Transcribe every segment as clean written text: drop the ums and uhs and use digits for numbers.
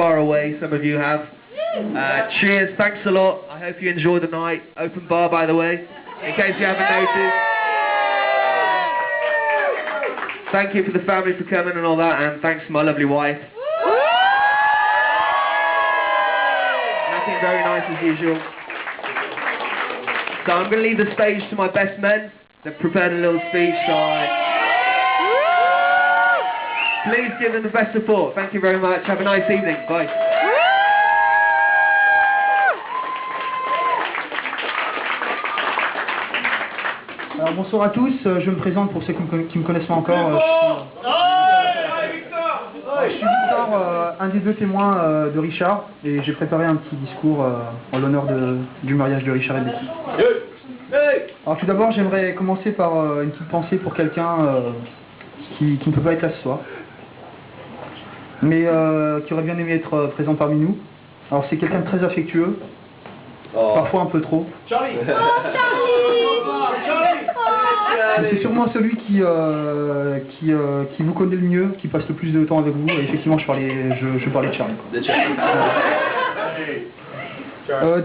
far away, some of you have. Cheers, thanks a lot. I hope you enjoy the night. Open bar, by the way, in case you haven't noticed. Thank you for the family for coming and all that, and thanks to my lovely wife. Nothing very nice as usual. So I'm going to leave the stage to my best men. They've prepared a little speech, so please give them the best support. Thank you very much. Have a nice evening. Bye. Alors, bonsoir à tous, je me présente pour ceux qui me connaissent pas encore. Je suis Victor, un des deux témoins de Richard, et j'ai préparé un petit discours en l'honneur du mariage de Richard et Betty. Alors tout d'abord, j'aimerais commencer par une petite pensée pour quelqu'un qui ne peut pas être là ce soir, mais qui aurait bien aimé être présent parmi nous. Alors c'est quelqu'un de très affectueux, parfois un peu trop. Charlie. C'est sûrement celui qui vous connaît le mieux, qui passe le plus de temps avec vous. Et effectivement, je parlais de Charlie.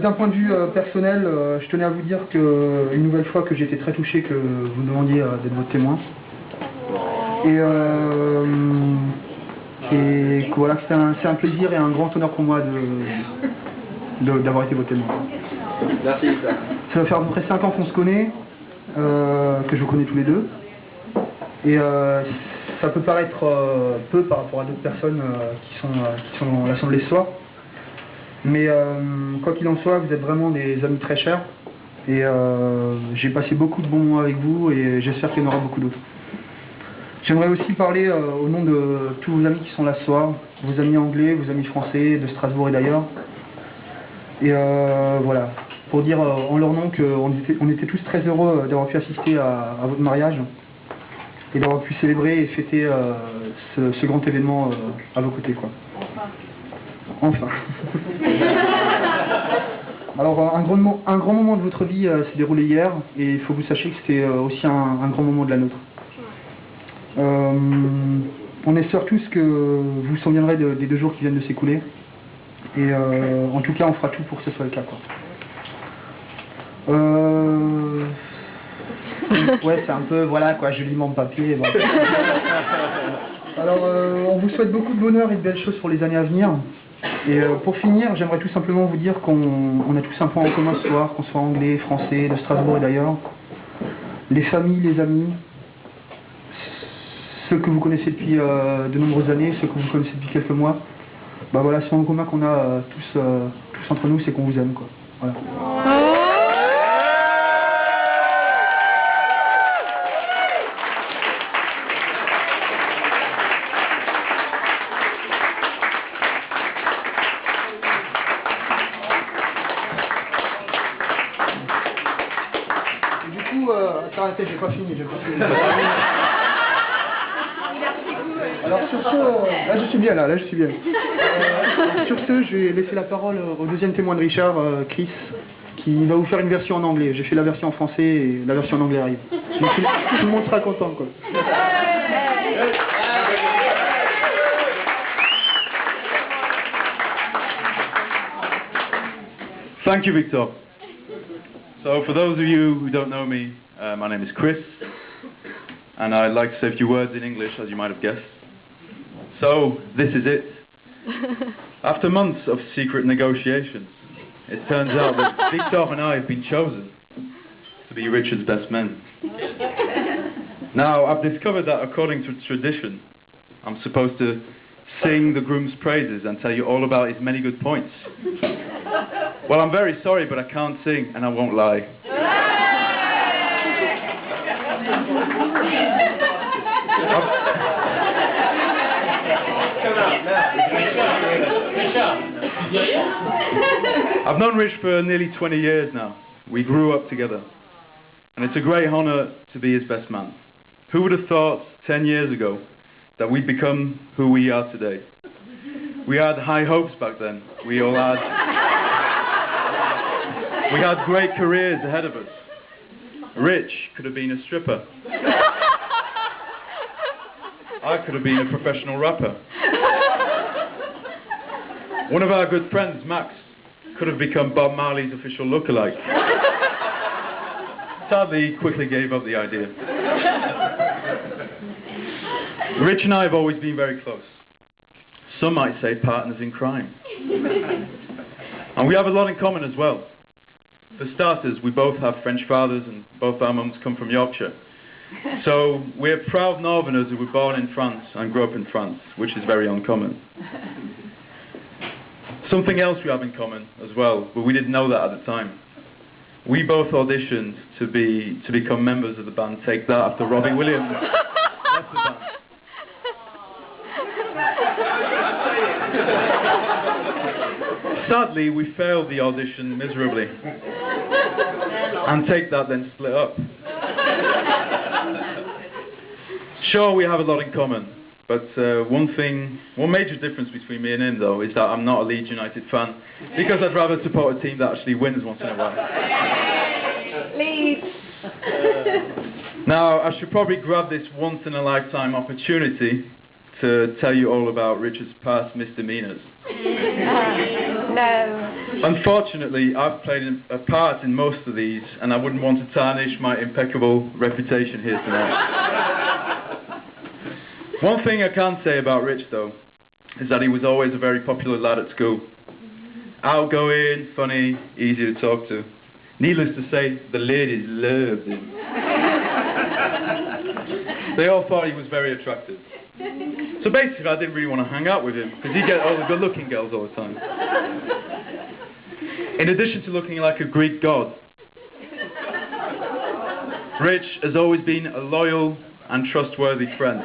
D'un point de vue personnel, je tenais à vous dire une nouvelle fois que j'ai été très touché que vous me demandiez d'être votre témoin. Et que voilà, c'est un plaisir et un grand honneur pour moi d'avoir été votre témoin. Merci. Ça va faire à peu près 5 ans qu'on se connaît. Que je vous connais tous les deux, et ça peut paraître peu par rapport à d'autres personnes qui sont l'assemblée ce soir, mais quoi qu'il en soit, vous êtes vraiment des amis très chers, et j'ai passé beaucoup de bons moments avec vous, et j'espère qu'il y en aura beaucoup d'autres. J'aimerais aussi parler au nom de tous vos amis qui sont là ce soir, vos amis anglais, vos amis français, de Strasbourg et d'ailleurs, et voilà. Pour dire en leur nom qu'on était tous très heureux d'avoir pu assister à votre mariage et d'avoir pu célébrer et fêter ce grand événement à vos côtés, quoi. Enfin. Alors un grand moment de votre vie s'est déroulé hier, et il faut que vous sachiez que c'était aussi un grand moment de la nôtre. On espère tous que vous vous souviendrez des 2 jours qui viennent de s'écouler, et en tout cas on fera tout pour que ce soit le cas, quoi. Ouais, c'est un peu, voilà quoi, je lis mon papier. Voilà. Alors, on vous souhaite beaucoup de bonheur et de belles choses pour les années à venir. Et pour finir, j'aimerais tout simplement vous dire qu'on a tous un point en commun ce soir, qu'on soit anglais, français, de Strasbourg et d'ailleurs. Les familles, les amis, ceux que vous connaissez depuis de nombreuses années, ceux que vous connaissez depuis quelques mois. Bah voilà, ce point en commun qu'on a tous entre nous, c'est qu'on vous aime, quoi. Voilà. Arrêtez, j'ai pas fini. Alors sur ce, là je suis bien là je suis bien. Sur ce, je vais laisser la parole au deuxième témoin de Richard, Chris, qui va vous faire une version en anglais. J'ai fait la version en français et la version en anglais arrive. Donc, tout le monde sera content, quoi. Thank you, Victor. So for those of you who don't know me, my name is Chris, and I'd like to say a few words in English, as you might have guessed. So, this is it. After months of secret negotiations, it turns out that Victor and I have been chosen to be Richard's best men. Now, I've discovered that according to tradition, I'm supposed to sing the groom's praises and tell you all about his many good points. Well, I'm very sorry, but I can't sing, and I won't lie. I've known Rich for nearly 20 years now. We grew up together. And it's a great honour to be his best man. Who would have thought 10 years ago that we'd become who we are today? We had high hopes back then. We had great careers ahead of us. Rich could have been a stripper. I could have been a professional rapper. One of our good friends, Max, could have become Bob Marley's official lookalike. Sadly, he quickly gave up the idea. Rich and I have always been very close. Some might say partners in crime. And we have a lot in common as well. For starters, we both have French fathers and both our mums come from Yorkshire. So we're proud Northerners who were born in France and grew up in France, which is very uncommon. Something else we have in common as well, but we didn't know that at the time. We both auditioned to become members of the band Take That after Robbie Williams left the band. Sadly, we failed the audition miserably, and Take That then split up. Sure, we have a lot in common, but one major difference between me and him, though, is that I'm not a Leeds United fan, because I'd rather support a team that actually wins once in a while. Leeds! Now, I should probably grab this once-in-a-lifetime opportunity to tell you all about Richard's past misdemeanors. No. Unfortunately, I've played a part in most of these, and I wouldn't want to tarnish my impeccable reputation here tonight. One thing I can say about Rich, though, is that he was always a very popular lad at school. Outgoing, funny, easy to talk to. Needless to say, the ladies loved him. They all thought he was very attractive. So basically, I didn't really want to hang out with him, because he'd get all the good-looking girls all the time. In addition to looking like a Greek god, Rich has always been a loyal and trustworthy friend.